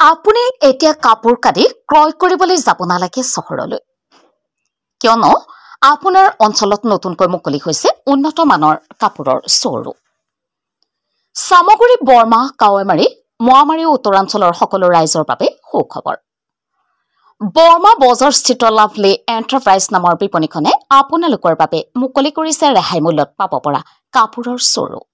আপুনি এতিয়া কাপোৰ কানি ক্ৰয় কৰিবলৈ যাব নালাগে চহৰলৈ কিয়নো আপোনাৰ অঞ্চলত নতুনকৈ মুকলি হৈছে উন্নত মানৰ কাপোৰৰ শ্ব'ৰুম সামগ্ৰী বৰ্মা কাৱৈমাৰী মোৱামাৰী উত্তৰাঞ্চলৰ সকলো ৰাইজৰ বাবে সুখবৰ বৰ্মা বজাৰস্থিত লাভলি এণ্টাৰপ্ৰাইজ নামৰ বিপণীখনে আপোনালোকৰ বাবে মুকলি কৰিছে ৰেহাই মূল্যত পাব পৰা কাপোৰৰ শ্ব'ৰুম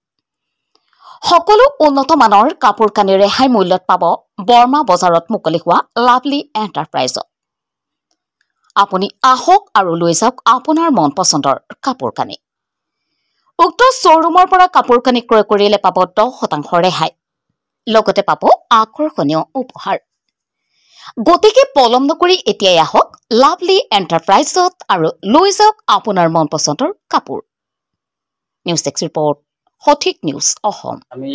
সকলো উন্নত মানৰ কাপোৰ কানি ৰেহাই মূল্যত পাব বৰ্মা বজাৰত মুকলি হোৱা লাভলি এণ্টাৰপ্ৰাইজত আপুনি আহক আৰু লৈ যাওক আপোনাৰ মন পছন্দৰ কাপোৰ কানি উক্ত শ্ব'ৰুমৰ পৰা কাপোৰ কানি ক্ৰয় কৰিলে পাব 10% ৰেহাই লগতে পাব আকৰ্ষণীয় উপহাৰ গতিকে পলম নকৰি এতিয়াই আহক লাভলি এণ্টাৰপ্ৰাইজত আৰু লৈ যাওক আপোনাৰ মন পছন্দৰ কাপোৰ নিউজ ডেস্ক ৰিপৰ্ট সঠিক নিউজ অসম আমি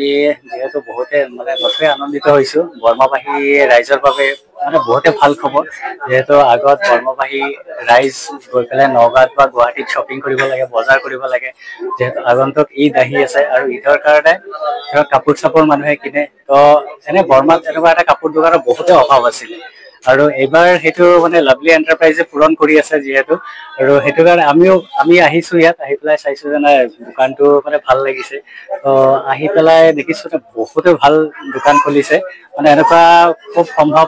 যেহেতু বহুতে নথৈ আনন্দিত হৈছো বৰ্মাবাহী ৰাইজৰ বাবে বহুতে ভাল খবৰ যেহেতু আগত বৰ্মাবাহী ৰাইজ গৈ পেলাই নগাঁৱত বা গুৱাহাটীত শ্বপিং কৰিব লাগে বজাৰ কৰিব লাগে যেহেতু আগন্তুক ঈদ আহি আছে আৰু ঈদৰ কাৰণে কাপোৰ চাপোৰ মানুহে কিনে তো এনে বৰ্মাত এনেকুৱা এটা কাপোৰ দোকানৰ বহুতে অভাৱ আছিলে আৰু এইবাৰ সেইটো লাভলি এণ্টাৰপ্ৰাইজে পূৰণ কৰি আছে যিহেতু আৰু সেইটো কাৰণে আমি আহিছো ইয়াত আহি পেলাই চাইছো যে নাই দোকানটো ভাল লাগিছে তো আহি পেলাই দেখিছো বহুতে ভাল দোকান খুলিছে এনেকুৱা খুব সম্ভৱ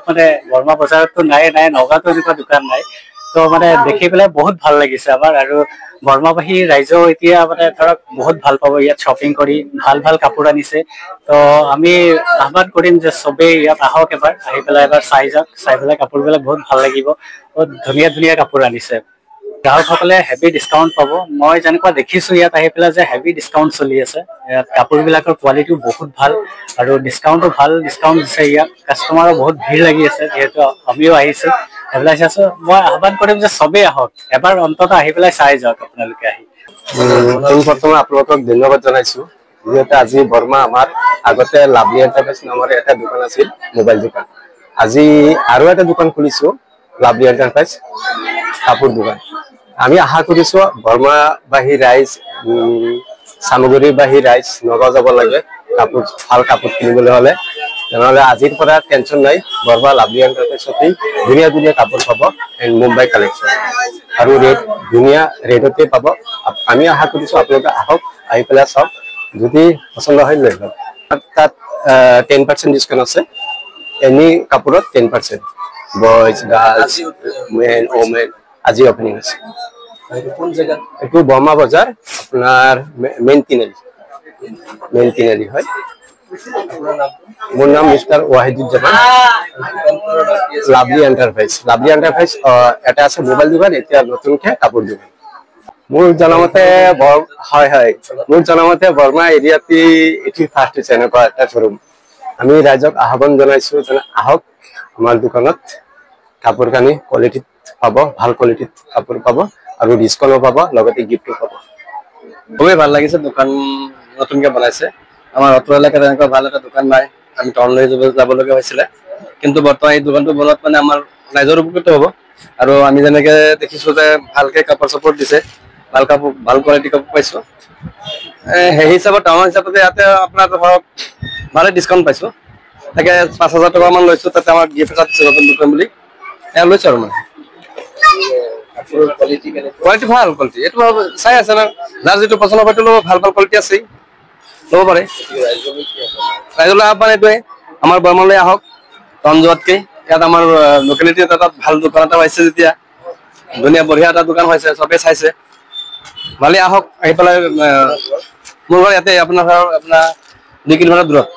বৰ্মা বজাৰতো নাই নগাঁৱতো এনেকুৱা দোকান নাই তো দেখি পেলাই বহুত ভাল লাগিছে আমাৰ আৰু বৰ্মাবাহী ৰাইজেও এতিয়া ধৰক বহুত ভাল পাব ইয়াত শ্বপিং কৰি ভাল ভাল কাপোৰ আনিছে তো আমি আহ্বান কৰিম যে চবেই ইয়াত আহক এবাৰ আহি পেলাই এবাৰ চাই যাওক চাই পেলাই কাপোৰবিলাক বহুত ভাল লাগিব বহুত ধুনীয়া ধুনীয়া কাপোৰ আনিছে গ্ৰাহকসকলে হেভি ডিছকাউণ্ট পাব মই যেনেকুৱা দেখিছো ইয়াত আহি পেলাই যে হেভি ডিছকাউণ্ট চলি আছে ইয়াত কাপোৰবিলাকৰ কোৱালিটিও বহুত ভাল আৰু ডিছকাউণ্টো ভাল ডিছকাউণ্ট দিছে ইয়াত কাষ্টমাৰো বহুত ভিৰ লাগি আছে যিহেতু আমিও আহিছো এইবিলাক চাইছো মই আহ্বান কৰিম যে চবেই আহক এবাৰ অন্তত আহি পেলাই চাই যাওক আপোনালোকে আহি প্ৰথমে আপোনালোকক ধন্যবাদ জনাইছো যিহেতু আজি বৰ্মা আমাৰ আগতে লাভলি এণ্টাৰপ্ৰাইজ নামৰ এটা দোকান আছিল মোবাইল দোকান আজি আৰু এটা দোকান খুলিছো লাভলি এণ্টাৰপ্ৰাইজ কাপোৰ দোকান আমি আশা কৰিছো বৰ্মাবাহী ৰাইজ সামগ্ৰীবাহী ৰাইজ নগাঁও যাব লাগে কাপোৰ ভাল কাপোৰ কিনিবলৈ হলে তেনেহলে আজিৰ পৰা টেনচন নাই বৰ্মা লাভলি এণ্টাৰপ্ৰাইজতে ধুনীয়া ধুনীয়া কাপোৰ পাব এণ্ড মুম্বাই কালেকশ্যন আৰু ৰেট ধুনীয়া ৰেটতে পাব আমি আশা কৰিছো আপোনালোকে আহক আহি পেলাই চাওক যদি পচন্দ হয় লৈ লওক তাত 10% ডিছকাউণ্ট আছে এনি কাপোৰত 10% বয়জ গাৰ্লছ মেন ওমেন আজি অপেনিং আছে কোন জায়গা এইটো বৰ্মা বজাৰ আপোনাৰ মেইন তিনিআলি হয় মোৰ নাম মিষ্টাৰ ৱাহিদুজ্জামান লাভলি এণ্টাৰপ্ৰাইজ এটা আছে মোবাইল দোকান এতিয়া নতুনকে কাপোৰ দোকান মোৰ জনামতে বৰ্মা এৰিয়াতে এটি ফাৰ্ষ্ট হৈছে এনেকুৱা এটা শ্বৰুম আমি ৰাইজক আহ্বান জনাইছো যে আহক আমাৰ দোকানত কাপোৰ কানি কোৱালিটিত পাব ভাল কোৱালিটিত কাপোৰ পাব আৰু ডিছকাউণ্টো পাব লগতে গিফ্টো পাব খুবেই ভাল লাগিছে দোকান নতুনকে বনাইছে আমাৰ অত্ৰ এলাকাত এনেকুৱা ভাল এটা দোকান নাই আমি টাউনলৈ যাবলগীয়া হৈছিলে কিন্তু বৰ্তমান এই দোকানটো বনোৱাত আমাৰ ৰাইজৰ উপকৃত হ'ব আৰু আমি যেনেকে দেখিছো যে ভালকে কাপোৰ চাপোৰ দিছে ভাল কাপোৰ ভাল কোৱালিটি কাপোৰ পাইছো সেই হিচাপত টাউন হিচাপতে ইয়াতে আপোনাৰ ধৰক ভালে ডিছকাউণ্ট পাইছো তাকে 5,000 টকা মান লৈছো তাতে আমাৰ গিফ্ট এটা দিছে নতুন দোকান বুলি লৈছো আৰু কোৱালিটি ভাল কোৱালিটি এইটো চাই আছে না যাৰ যিটো পচন্দ হয়তো ল'ব ভাল ভাল কোৱালিটি আছে ল'ব পাৰে ৰাইজলৈ আহ্বান এইটোৱে আমাৰ বৰ্মালৈ আহক টাউন যোৱাতকৈ ইয়াত আমাৰ লোকেলিটি এটা ভাল দোকান এটা পাইছে যেতিয়া ধুনীয়া বঢ়িয়া এটা দোকান হৈছে চবেই চাইছে ভালেই আহক আহি পেলাই মোৰ ঘৰ ইয়াতে আপোনাৰ 2 কিলোমিটাৰ দূৰত